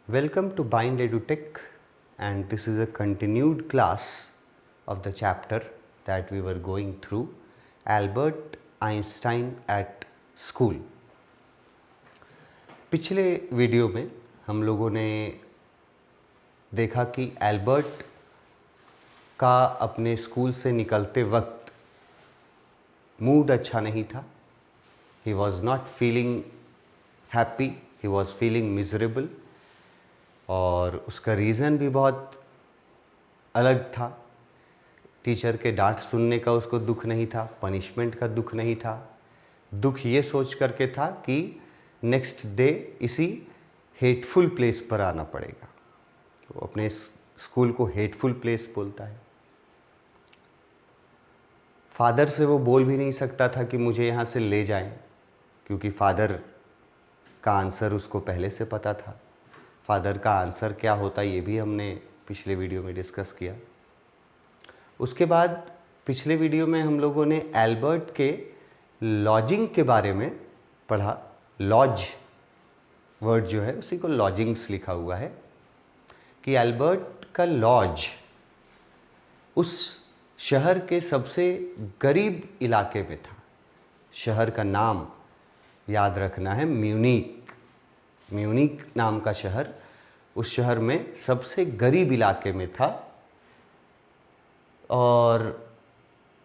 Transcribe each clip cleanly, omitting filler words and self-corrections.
Welcome to Bind EduTech, and this is a continued class of the chapter that we were going through, Albert Einstein at School. पिछले video में हम लोगों ने देखा कि Albert का अपने स्कूल से निकलते वक्त मूड अच्छा नहीं था. ही was not feeling happy, he was feeling miserable. और उसका रीज़न भी बहुत अलग था. टीचर के डांट सुनने का उसको दुख नहीं था, पनिशमेंट का दुख नहीं था. दुख ये सोच करके था कि नेक्स्ट डे इसी हेटफुल प्लेस पर आना पड़ेगा. वो अपने स्कूल को हेटफुल प्लेस बोलता है. फादर से वो बोल भी नहीं सकता था कि मुझे यहाँ से ले जाएं, क्योंकि फादर का आंसर उसको पहले से पता था. फादर का आंसर क्या होता ये भी हमने पिछले वीडियो में डिस्कस किया. उसके बाद पिछले वीडियो में हम लोगों ने एल्बर्ट के लॉजिंग के बारे में पढ़ा. लॉज वर्ड जो है उसी को लॉजिंग्स लिखा हुआ है, कि एल्बर्ट का लॉज उस शहर के सबसे गरीब इलाके में था. शहर का नाम याद रखना है, म्यूनिक. म्यूनिक नाम का शहर उस शहर में सबसे गरीब इलाके में था. और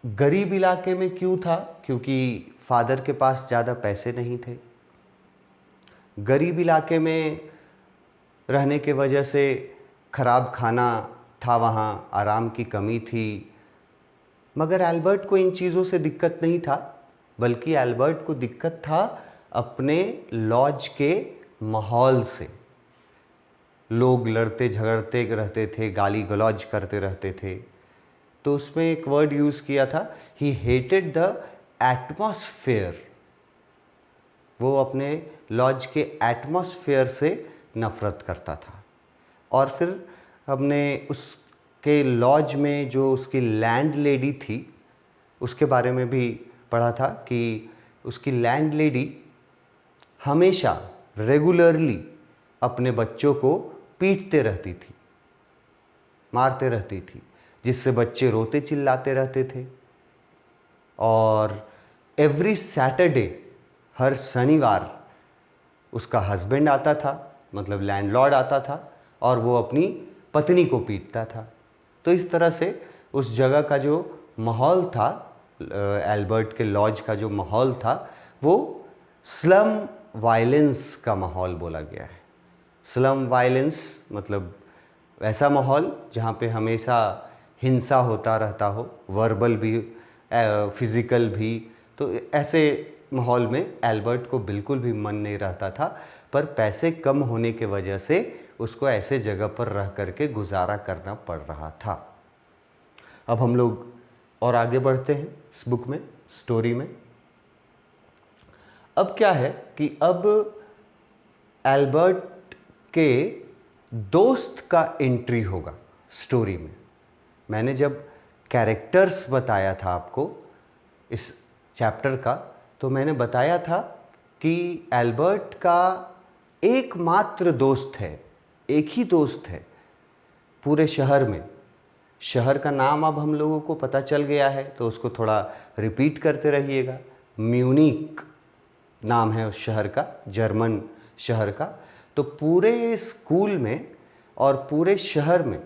गरीब इलाके में क्यों था? क्योंकि फादर के पास ज़्यादा पैसे नहीं थे. गरीब इलाके में रहने के वजह से ख़राब खाना था, वहाँ आराम की कमी थी. मगर एल्बर्ट को इन चीज़ों से दिक्कत नहीं था, बल्कि एल्बर्ट को दिक्कत था अपने लॉज के माहौल से. लोग लड़ते झगड़ते रहते थे, गाली गलौज करते रहते थे. तो उसमें एक वर्ड यूज़ किया था, ही हेटेड द एटमॉस्फेयर. वो अपने लॉज के एटमॉस्फेयर से नफ़रत करता था. और फिर हमने उसके लॉज में जो उसकी लैंड लेडी थी उसके बारे में भी पढ़ा था कि उसकी लैंड लेडी हमेशा रेगुलरली अपने बच्चों को पीटते रहती थी, मारते रहती थी, जिससे बच्चे रोते चिल्लाते रहते थे. और एवरी सैटरडे, हर शनिवार, उसका हस्बैंड आता था, मतलब लैंडलॉर्ड आता था, और वो अपनी पत्नी को पीटता था. तो इस तरह से उस जगह का जो माहौल था, एल्बर्ट के लॉज का जो माहौल था, वो स्लम वायलेंस का माहौल बोला गया है. स्लम वायलेंस मतलब ऐसा माहौल जहाँ पे हमेशा हिंसा होता रहता हो, वर्बल भी, फिज़िकल भी. तो ऐसे माहौल में एल्बर्ट को बिल्कुल भी मन नहीं रहता था. पर पैसे कम होने के वजह से उसको ऐसे जगह पर रह करके गुजारा करना पड़ रहा था. अब हम लोग और आगे बढ़ते हैं इस बुक में, स्टोरी में. अब क्या है कि अब एल्बर्ट के दोस्त का एंट्री होगा स्टोरी में. मैंने जब कैरेक्टर्स बताया था आपको इस चैप्टर का, तो मैंने बताया था कि एल्बर्ट का एकमात्र दोस्त है, एक ही दोस्त है पूरे शहर में. शहर का नाम अब हम लोगों को पता चल गया है, तो उसको थोड़ा रिपीट करते रहिएगा. म्यूनिक नाम है उस शहर का, जर्मन शहर का. तो पूरे स्कूल में और पूरे शहर में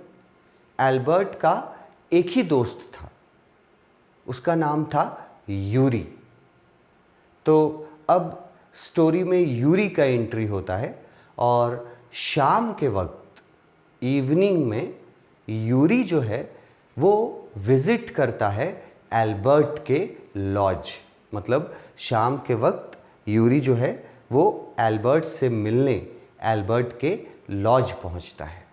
एल्बर्ट का एक ही दोस्त था, उसका नाम था यूरी. तो अब स्टोरी में यूरी का एंट्री होता है, और शाम के वक्त, इवनिंग में, यूरी जो है वो विज़िट करता है एल्बर्ट के लॉज. मतलब शाम के वक्त यूरी जो है वो एल्बर्ट से मिलने एल्बर्ट के लॉज पहुंचता है.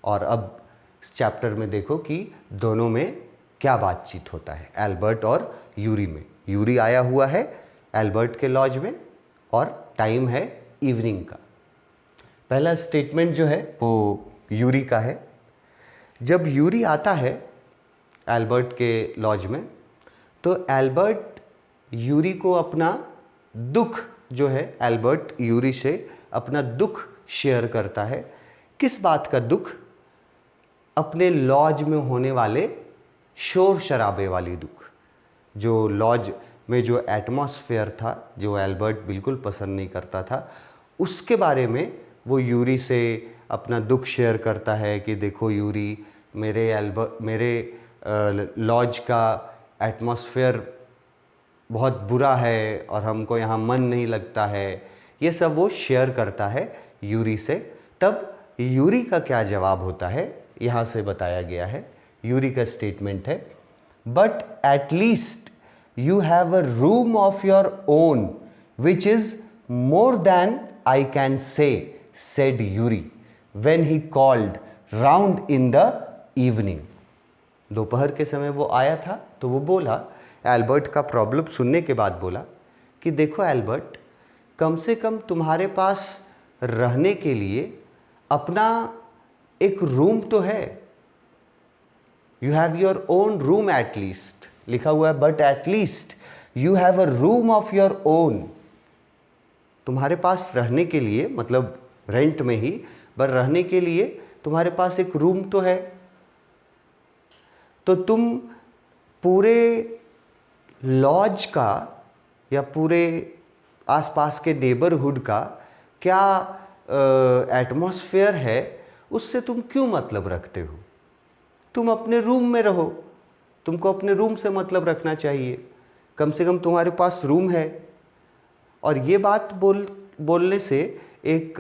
और अब इस चैप्टर में देखो कि दोनों में क्या बातचीत होता है, एल्बर्ट और यूरी में. यूरी आया हुआ है एल्बर्ट के लॉज में, और टाइम है इवनिंग का. पहला स्टेटमेंट जो है वो यूरी का है. जब यूरी आता है एल्बर्ट के लॉज में, तो एल्बर्ट यूरी को अपना दुख जो है, एल्बर्ट यूरी से अपना दुख शेयर करता है किस बात का दुख? अपने लॉज में होने वाले शोर शराबे वाली दुख। जो लॉज में जो एटमॉस्फेयर था, जो एल्बर्ट बिल्कुल पसंद नहीं करता था, उसके बारे में वो यूरी से अपना दुख शेयर करता है कि देखो यूरी, मेरे लॉज का एटमॉस्फेयर बहुत बुरा है और हमको यहाँ मन नहीं लगता है। ये सब वो शेयर करता है यूरी से। तब यूरी का क्या जवाब होता है यहाँ से बताया गया है। यूरी का स्टेटमेंट है, but at least you have a room of your own which is more than I can say, said Yuri when he called round in the evening. दोपहर के समय वो आया था तो वो बोला, एल्बर्ट का प्रॉब्लम सुनने के बाद बोला कि देखो एल्बर्ट, कम से कम तुम्हारे पास रहने के लिए अपना एक रूम तो है। You have your own room at least, लिखा हुआ है but at least you have a room of your own. तुम्हारे पास रहने के लिए, मतलब रेंट में ही, पर रहने के लिए तुम्हारे पास एक रूम तो है। तो तुम पूरे लॉज का या पूरे आसपास के नेबरहुड का क्या एटमॉस्फेयर है, उससे तुम क्यों मतलब रखते हो? तुम अपने रूम में रहो, तुमको अपने रूम से मतलब रखना चाहिए। कम से कम तुम्हारे पास रूम है। और ये बात बोलने से एक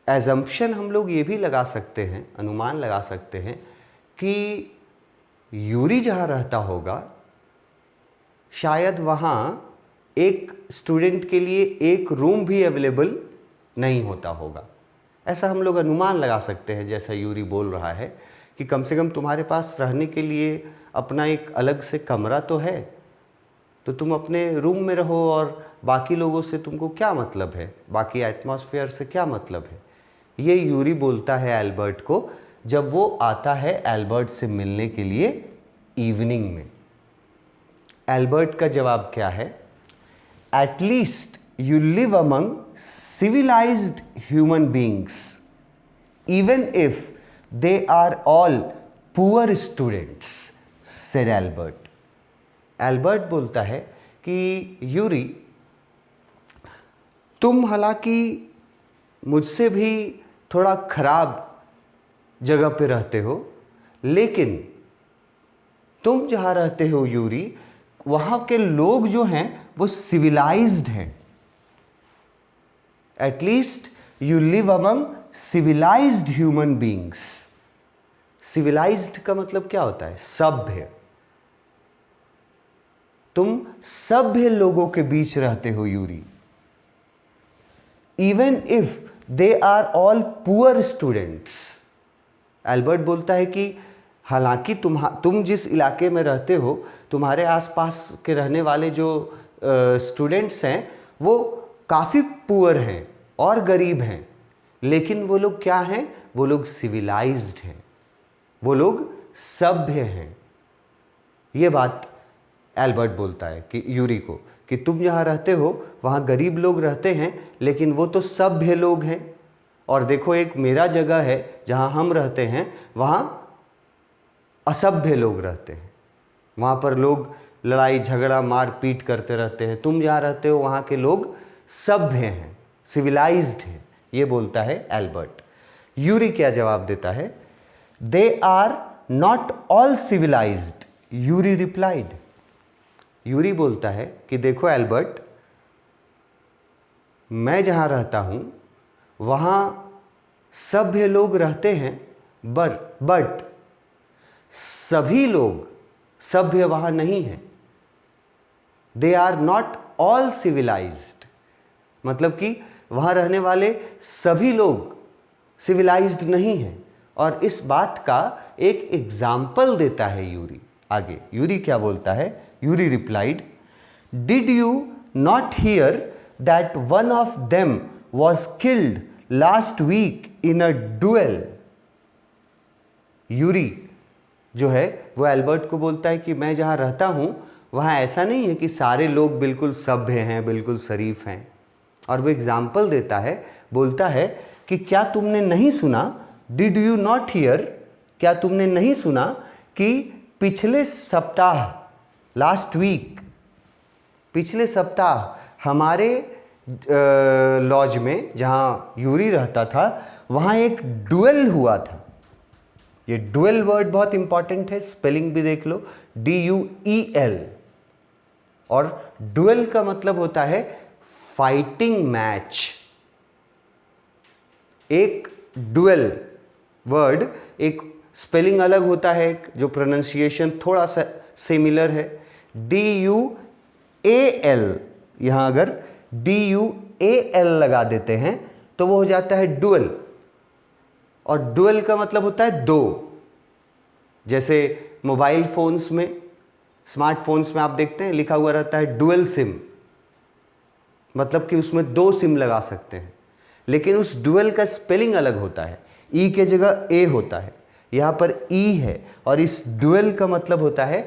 एजम्पशन हम लोग ये भी लगा सकते हैं, अनुमान लगा सकते हैं कि यूरी जहाँ रहता होगा शायद वहाँ एक स्टूडेंट के लिए एक रूम भी अवेलेबल नहीं होता होगा। ऐसा हम लोग अनुमान लगा सकते हैं, जैसा यूरी बोल रहा है कि कम से कम तुम्हारे पास रहने के लिए अपना एक अलग से कमरा तो है, तो तुम अपने रूम में रहो और बाकी लोगों से तुमको क्या मतलब है, बाकी एटमॉस्फेयर से क्या मतलब है। ये यूरी बोलता है एल्बर्ट को जब वो आता है एल्बर्ट से मिलने के लिए इवनिंग में। एल्बर्ट का जवाब क्या है? At least you live among civilised human beings even if they are all poor students, said Albert. Albert बोलता है कि यूरी, तुम हालांकि मुझसे भी थोड़ा खराब जगह पे रहते हो, लेकिन तुम जहाँ रहते हो यूरी, वहाँ के लोग जो हैं वो सिविलाइज्ड हैं। At least you live among civilised human beings. Civilised का मतलब क्या होता है? सभ्य। तुम सभ्य लोगों के बीच रहते हो Yuri. Even if they are all poor students. Albert बोलता है कि हालांकि तुम जिस इलाके में रहते हो, तुम्हारे आसपास के रहने वाले जो स्टूडेंट्स हैं वो काफ़ी पुअर हैं और गरीब हैं, लेकिन वो लोग क्या हैं? वो लोग सिविलाइज्ड हैं, वो लोग सभ्य हैं। ये बात एल्बर्ट बोलता है कि यूरी को कि तुम जहाँ रहते हो वहाँ गरीब लोग रहते हैं, लेकिन वो तो सभ्य लोग हैं। और देखो, एक मेरा जगह है जहाँ हम रहते हैं, वहाँ असभ्य लोग रहते हैं। वहाँ पर लोग लड़ाई झगड़ा मार पीट करते रहते हैं। तुम जहाँ रहते हो वहाँ के लोग सभ्य हैं, सिविलाइज्ड हैं। ये बोलता है एल्बर्ट। यूरी क्या जवाब देता है? They are not all civilised, Yuri replied. Yuri बोलता है कि देखो एल्बर्ट, मैं जहाँ रहता हूँ वहाँ सभ्य लोग रहते हैं, बट सभी लोग सभ्य वहाँ नहीं हैं। They are not all civilised, मतलब कि वहाँ रहने वाले सभी लोग सिविलाइज्ड नहीं हैं। और इस बात का एक एग्जाम्पल देता है यूरी। आगे यूरी क्या बोलता है? Yuri replied, did you not hear that one of them was killed last week in a duel. Yuri जो है वो एल्बर्ट को बोलता है कि मैं जहाँ रहता हूँ वहाँ ऐसा नहीं है कि सारे लोग बिल्कुल सभ्य हैं, बिल्कुल शरीफ हैं। और वो एग्जाम्पल देता है, बोलता है कि क्या तुमने नहीं सुना डिड यू नॉट हियर, क्या तुमने नहीं सुना कि पिछले सप्ताह, लास्ट वीक, पिछले सप्ताह हमारे लॉज में जहाँ यूरी रहता था वहाँ एक डुएल हुआ था। ये डुएल वर्ड बहुत इंपॉर्टेंट है, स्पेलिंग भी देख लो, DUEL। और डुएल का मतलब होता है फाइटिंग मैच। एक डुएल वर्ड, एक स्पेलिंग अलग होता है, जो प्रोनाउंसिएशन थोड़ा सा सिमिलर है, DUAL। यहां अगर DUAL लगा देते हैं तो वो हो जाता है डुएल। और डुएल का मतलब होता है दो। जैसे मोबाइल फोन्स में, स्मार्टफोन्स में आप देखते हैं लिखा हुआ रहता है डुएल सिम, मतलब कि उसमें दो सिम लगा सकते हैं। लेकिन उस डुएल का स्पेलिंग अलग होता है, ई के जगह ए होता है, यहाँ पर ई है। और इस डुएल का मतलब होता है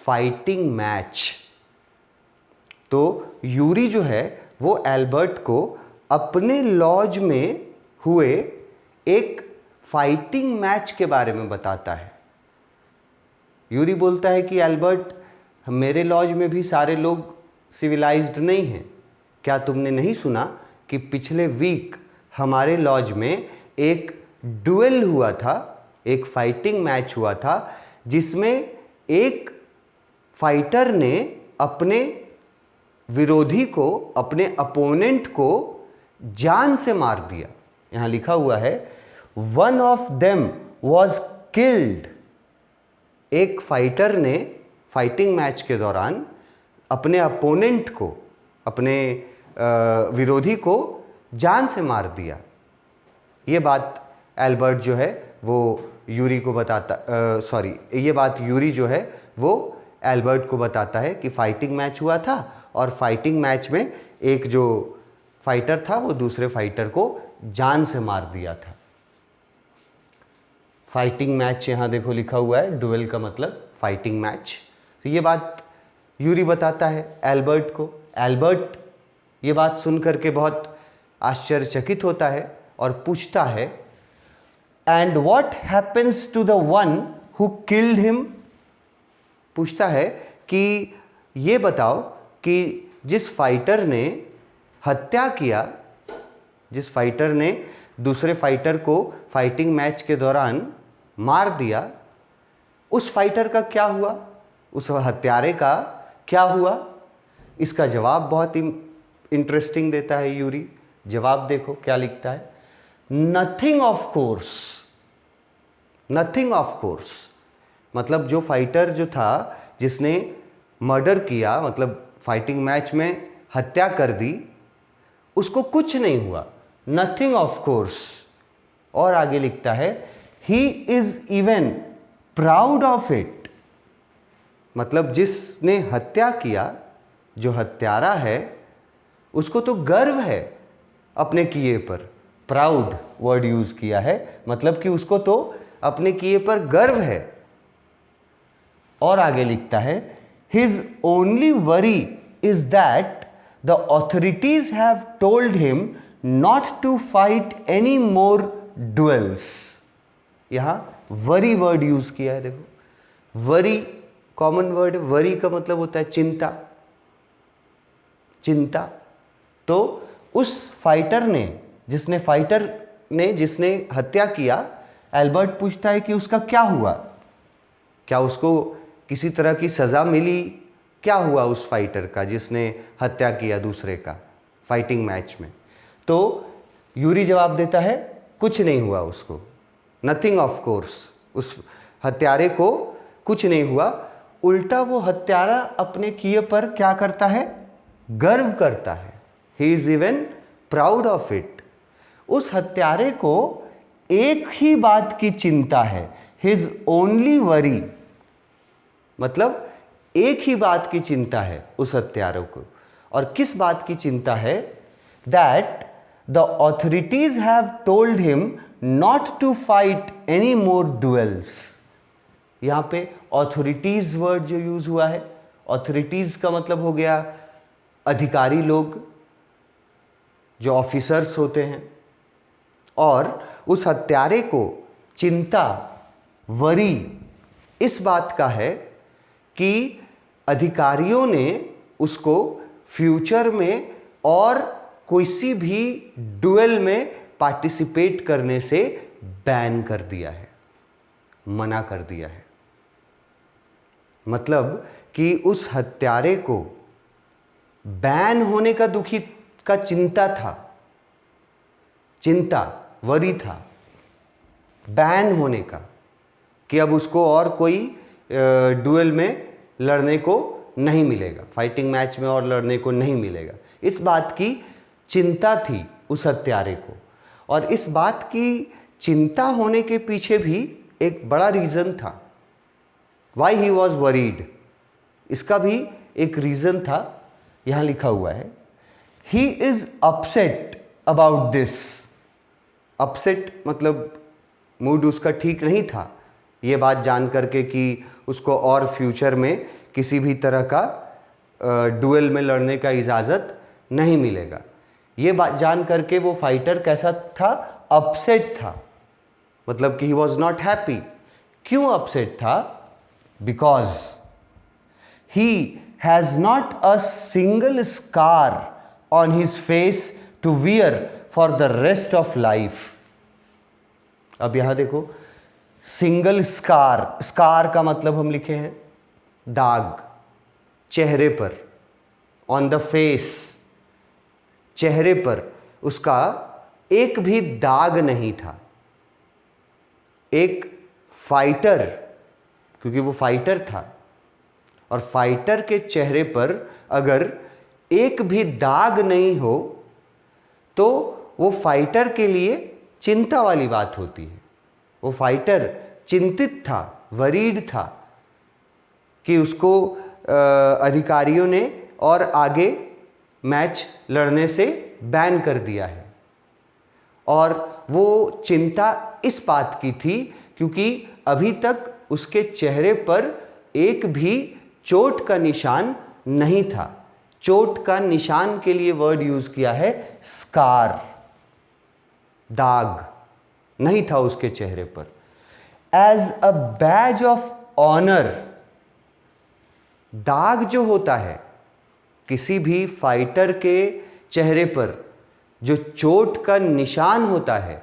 फाइटिंग मैच। तो यूरी जो है वो एल्बर्ट को अपने लॉज में हुए एक फाइटिंग मैच के बारे में बताता है। यूरी बोलता है कि एल्बर्ट, मेरे लॉज में भी सारे लोग सिविलाइज्ड नहीं हैं, क्या तुमने नहीं सुना कि पिछले वीक हमारे लॉज में एक डुएल हुआ था, एक फाइटिंग मैच हुआ था, जिसमें एक फाइटर ने अपने विरोधी को, अपने अपोनेंट को जान से मार दिया। यहां लिखा हुआ है one of them was killed. एक फाइटर ने फाइटिंग मैच के दौरान अपने अपोनेंट को, अपने विरोधी को जान से मार दिया। ये बात एल्बर्ट जो है वो यूरी को बताता, ये बात यूरी जो है वो एल्बर्ट को बताता है कि फाइटिंग मैच हुआ था और फाइटिंग मैच में एक जो फाइटर था वो दूसरे फाइटर को जान से मार दिया था। फाइटिंग मैच यहाँ देखो लिखा हुआ है, डुएल का मतलब फाइटिंग मैच। तो ये बात यूरी बताता है एल्बर्ट को। एल्बर्ट ये बात सुन करके बहुत आश्चर्यचकित होता है और पूछता है, and what happens to the one who killed him. पूछता है कि ये बताओ कि जिस फाइटर ने हत्या किया, जिस फाइटर ने दूसरे फाइटर को फाइटिंग मैच के दौरान मार दिया, उस फाइटर का क्या हुआ, उस हत्यारे का क्या हुआ। इसका जवाब बहुत इंटरेस्टिंग देता है यूरी। जवाब देखो क्या लिखता है, nothing of course. Nothing of course मतलब जो फाइटर जो था जिसने मर्डर किया, मतलब फाइटिंग मैच में हत्या कर दी, उसको कुछ नहीं हुआ, नथिंग ऑफ कोर्स। और आगे लिखता है he is even proud of it. मतलब जिसने हत्या किया, जो हत्यारा है, उसको तो गर्व है अपने किए पर। प्राउड वर्ड यूज किया है, मतलब कि उसको तो अपने किए पर गर्व है। और आगे लिखता है his only worry is that the authorities have told him not to fight any more duels. यहां वरी वर्ड यूज किया है। देखो वरी कॉमन वर्ड है, वरी का मतलब होता है चिंता, चिंता। तो उस फाइटर ने, जिसने हत्या किया, एल्बर्ट पूछता है कि उसका क्या हुआ, क्या उसको किसी तरह की सज़ा मिली, क्या हुआ उस फाइटर का जिसने हत्या किया दूसरे का फाइटिंग मैच में। तो यूरी जवाब देता है कुछ नहीं हुआ उसको, नथिंग ऑफ कोर्स। उस हत्यारे को कुछ नहीं हुआ, उल्टा वो हत्यारा अपने किए पर क्या करता है, गर्व करता है। He is even proud of it. उस हत्यारे को एक ही बात की चिंता है, हिज ओनली वरी, मतलब एक ही बात की चिंता है उस हत्यारे को। और किस बात की चिंता है, that the authorities have told him not to fight any more duels. यहां पे ऑथोरिटीज वर्ड जो यूज हुआ है, ऑथोरिटीज का मतलब हो गया अधिकारी लोग, जो ऑफिसर्स होते हैं। और उस हत्यारे को चिंता, वरी इस बात का है कि अधिकारियों ने उसको फ्यूचर में और किसी भी डुएल में पार्टिसिपेट करने से बैन कर दिया है, मना कर दिया है। मतलब कि उस हत्यारे को बैन होने का दुखी का चिंता था, चिंता वरी था बैन होने का, कि अब उसको और कोई डुएल में लड़ने को नहीं मिलेगा, फाइटिंग मैच में और लड़ने को नहीं मिलेगा। इस बात की चिंता थी उस हत्यारे को। और इस बात की चिंता होने के पीछे भी एक बड़ा रीज़न था, वाई ही वॉज वरीड। इसका भी एक रीज़न था, यहाँ लिखा हुआ है, he is upset about this. Upset मतलब मूड उसका ठीक नहीं था, ये बात जान करके कि उसको और फ्यूचर में किसी भी तरह का डुएल में लड़ने का इजाज़त नहीं मिलेगा। ये बात जान करके वो फाइटर कैसा था? अपसेट था, मतलब कि ही वॉज नॉट हैप्पी। क्यों अपसेट था? Because he has not a single scar on his face to wear for the rest of life. अब यहां देखो, सिंगल स्कार, स्कार का मतलब हम लिखे हैं दाग, चेहरे पर, ऑन द फेस, चेहरे पर उसका एक भी दाग नहीं था। एक फाइटर, क्योंकि वो फाइटर था, और फाइटर के चेहरे पर अगर एक भी दाग नहीं हो तो वो फाइटर के लिए चिंता वाली बात होती है। वो फाइटर चिंतित था, वरीड था कि उसको अधिकारियों ने और आगे मैच लड़ने से बैन कर दिया है। और वो चिंता इस बात की थी क्योंकि अभी तक उसके चेहरे पर एक भी चोट का निशान नहीं था। चोट का निशान के लिए वर्ड यूज किया है स्कार, दाग नहीं था उसके चेहरे पर। As a badge of honour, दाग जो होता है किसी भी फाइटर के चेहरे पर, जो चोट का निशान होता है,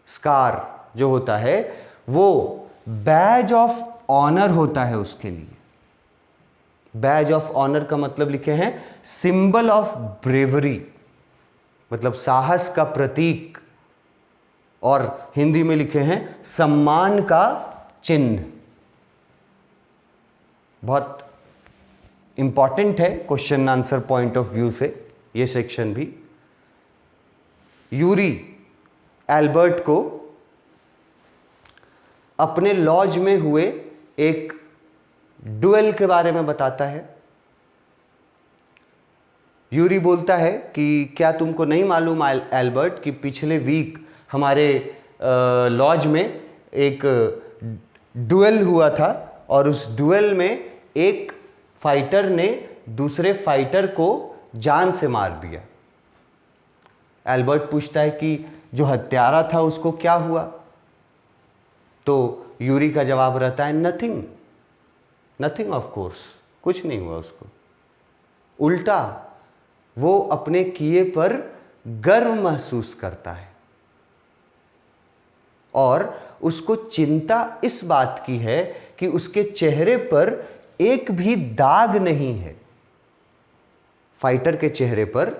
स्कार जो होता है, वो बैज ऑफ ऑनर होता है उसके लिए। बैज ऑफ ऑनर का मतलब लिखे हैं सिंबल ऑफ ब्रेवरी, मतलब साहस का प्रतीक, और हिंदी में लिखे हैं सम्मान का चिन्ह। बहुत इंपॉर्टेंट है question answer point of view से ये सेक्शन भी। यूरी एल्बर्ट को अपने लॉज में हुए एक डुएल के बारे में बताता है। यूरी बोलता है कि क्या तुमको नहीं मालूम एल्बर्ट कि पिछले वीक हमारे लॉज में एक डुएल हुआ था और उस डुएल में एक फाइटर ने दूसरे फाइटर को जान से मार दिया। एल्बर्ट पूछता है कि जो हत्यारा था उसको क्या हुआ? तो यूरी का जवाब रहता है नथिंग, नथिंग ऑफ कोर्स, कुछ नहीं हुआ उसको। उल्टा वो अपने किए पर गर्व महसूस करता है और उसको चिंता इस बात की है कि उसके चेहरे पर एक भी दाग नहीं है। फाइटर के चेहरे पर,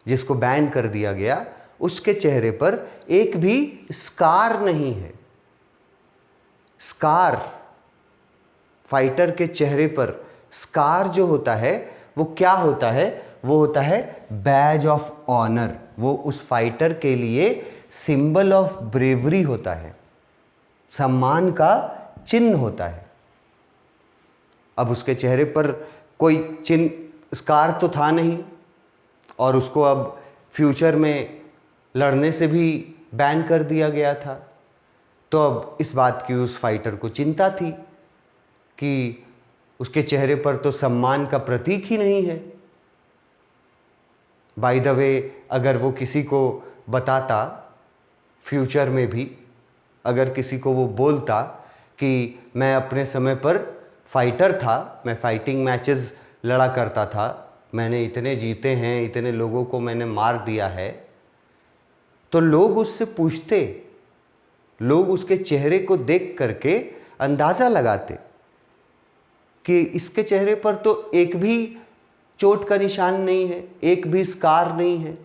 जिसको बैन कर दिया गया, उसके चेहरे पर एक भी स्कार नहीं है। स्कार, फाइटर के चेहरे पर स्कार जो होता है वो क्या होता है? वो होता है बैज ऑफ ऑनर। वो उस फाइटर के लिए सिंबल ऑफ ब्रेवरी होता है, सम्मान का चिन्ह होता है। अब उसके चेहरे पर कोई चिन्ह, स्कार तो था नहीं, और उसको अब फ्यूचर में लड़ने से भी बैन कर दिया गया था। तो अब इस बात की उस फाइटर को चिंता थी कि उसके चेहरे पर तो सम्मान का प्रतीक ही नहीं है। बाय द वे, अगर वो किसी को बताता फ्यूचर में भी अगर किसी को वो बोलता कि मैं अपने समय पर फाइटर था, मैं फाइटिंग मैचेस लड़ा करता था, मैंने इतने जीते हैं, इतने लोगों को मैंने मार दिया है, तो लोग उससे पूछते, लोग उसके चेहरे को देख करके अंदाज़ा लगाते कि इसके चेहरे पर तो एक भी चोट का निशान नहीं है, एक भी स्कार नहीं है,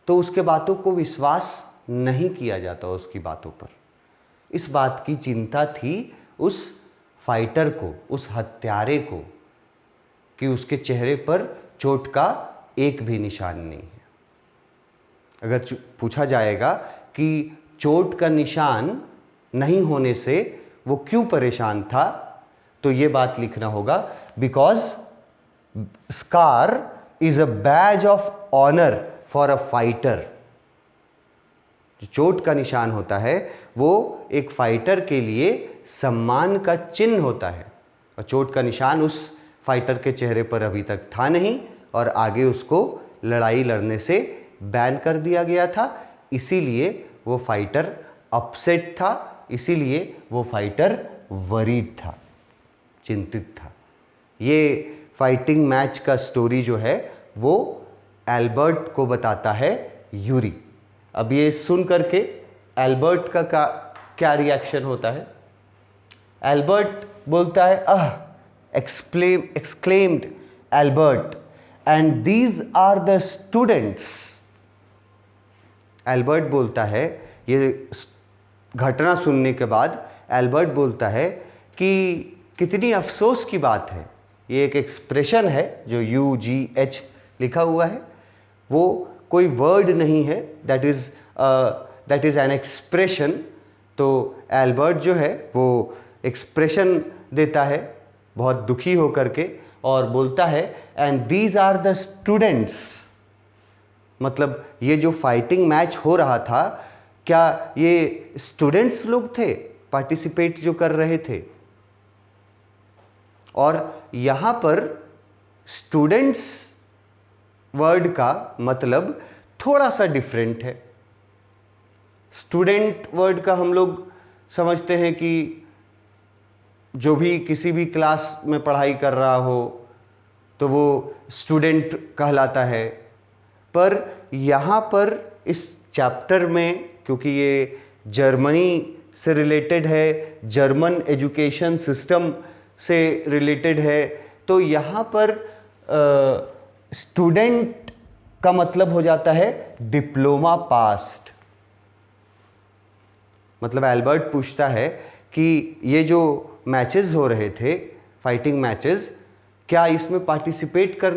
तो उसके बातों को विश्वास नहीं किया जाता उसकी बातों पर। इस बात की चिंता थी उस फाइटर को, उस हत्यारे को, कि उसके चेहरे पर चोट का एक भी निशान नहीं है। अगर पूछा जाएगा कि चोट का निशान नहीं होने से वो क्यों परेशान था, तो ये बात लिखना होगा, because scar is a badge of honour for a fighter. जो चोट का निशान होता है वो एक फाइटर के लिए सम्मान का चिन्ह होता है, और चोट का निशान उस फाइटर के चेहरे पर अभी तक था नहीं, और आगे उसको लड़ाई लड़ने से बैन कर दिया गया था। इसीलिए वो फाइटर अपसेट था, इसीलिए वो फाइटर वरीड था, चिंतित था। ये फाइटिंग मैच का स्टोरी जो है वो एल्बर्ट को बताता है यूरी। अब ये सुन करके एल्बर्ट का क्या रिएक्शन होता है? एल्बर्ट बोलता है, exclaimed Albert, and these are the students। Albert बोलता है, ये घटना सुनने के बाद एल्बर्ट बोलता है कि कितनी अफसोस की बात है। ये एक एक्सप्रेशन है जो UGH लिखा हुआ है, वो कोई वर्ड नहीं है, दैट इज़ एन एक्सप्रेशन। तो एल्बर्ट जो है वो एक्सप्रेशन देता है बहुत दुखी होकर के, और बोलता है and these are the students. मतलब ये जो फाइटिंग मैच हो रहा था, क्या ये स्टूडेंट्स लोग थे पार्टिसिपेट जो कर रहे थे? और यहाँ पर स्टूडेंट्स वर्ड का मतलब थोड़ा सा डिफरेंट है। स्टूडेंट वर्ड का हम लोग समझते हैं कि जो भी किसी भी क्लास में पढ़ाई कर रहा हो तो वो स्टूडेंट कहलाता है, पर यहाँ पर इस चैप्टर में, क्योंकि ये जर्मनी से रिलेटेड है, जर्मन एजुकेशन सिस्टम से रिलेटेड है, तो यहाँ पर स्टूडेंट का मतलब हो जाता है डिप्लोमा पास्ट। मतलब एल्बर्ट पूछता है कि ये जो मैचेस हो रहे थे, फाइटिंग मैचेस, क्या इसमें पार्टिसिपेट करने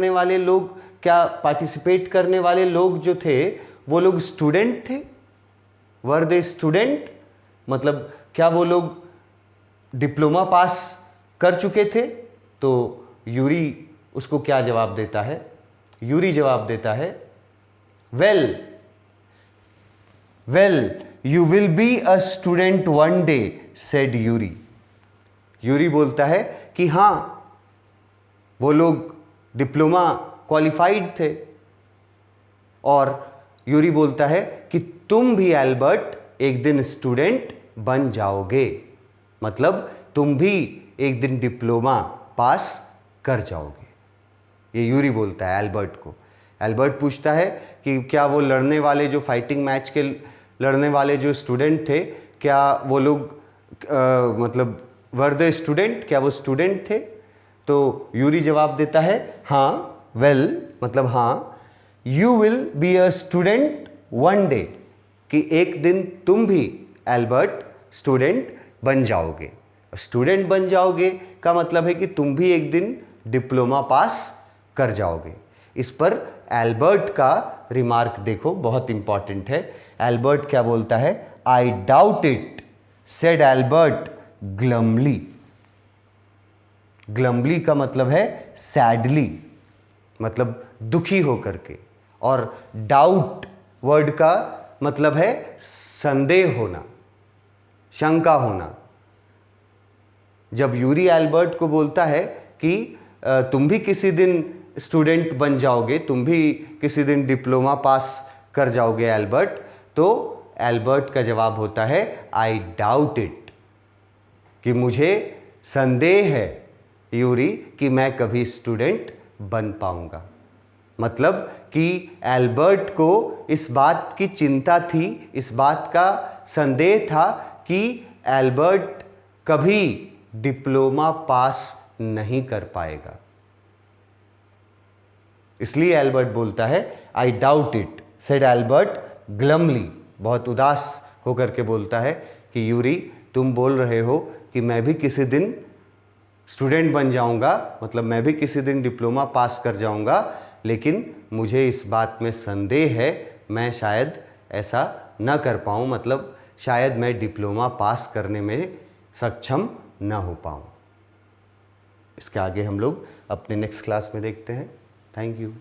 वाले लोग जो थे वो लोग स्टूडेंट थे? वर दे स्टूडेंट? मतलब क्या वो लोग डिप्लोमा पास कर चुके थे? तो यूरी उसको क्या जवाब देता है? यूरी जवाब देता है, well you will be a student one day, said Yuri. Yuri बोलता है कि हाँ, वो लोग डिप्लोमा क्वालिफाइड थे, और यूरी बोलता है कि तुम भी एल्बर्ट एक दिन स्टूडेंट बन जाओगे, मतलब तुम भी एक दिन डिप्लोमा पास कर जाओगे। ये यूरी बोलता है एल्बर्ट को। एल्बर्ट पूछता है कि क्या वो लड़ने वाले जो फाइटिंग मैच के लड़ने वाले जो स्टूडेंट थे, क्या वो लोग मतलब वर द स्टूडेंट, क्या वो स्टूडेंट थे? तो यूरी जवाब देता है, हाँ, वेल मतलब हाँ, you will be a student one day, कि एक दिन तुम भी एल्बर्ट स्टूडेंट बन जाओगे। स्टूडेंट बन जाओगे का मतलब है कि तुम भी एक दिन डिप्लोमा पास कर जाओगे। इस पर एल्बर्ट का रिमार्क देखो, बहुत इंपॉर्टेंट है। एल्बर्ट क्या बोलता है? I doubt it, said Albert glumly. Glumly का मतलब है सैडली, मतलब दुखी होकर के, और डाउट वर्ड का मतलब है संदेह होना, शंका होना। जब यूरी एल्बर्ट को बोलता है कि तुम भी किसी दिन स्टूडेंट बन जाओगे, तुम भी किसी दिन डिप्लोमा पास कर जाओगे एल्बर्ट, तो एल्बर्ट का जवाब होता है आई डाउट इट, कि मुझे संदेह है यूरी कि मैं कभी स्टूडेंट बन पाऊंगा। मतलब कि एल्बर्ट को इस बात की चिंता थी, इस बात का संदेह था कि एल्बर्ट कभी डिप्लोमा पास नहीं कर पाएगा। इसलिए एल्बर्ट बोलता है I doubt it, said Albert glumly, बहुत उदास होकर के बोलता है कि यूरी तुम बोल रहे हो कि मैं भी किसी दिन स्टूडेंट बन जाऊंगा, मतलब मैं भी किसी दिन डिप्लोमा पास कर जाऊंगा, लेकिन मुझे इस बात में संदेह है, मैं शायद ऐसा न कर पाऊँ, मतलब शायद मैं डिप्लोमा पास करने में सक्षम न हो पाऊँ। इसके आगे हम लोग अपने नेक्स्ट क्लास में देखते हैं। Thank you.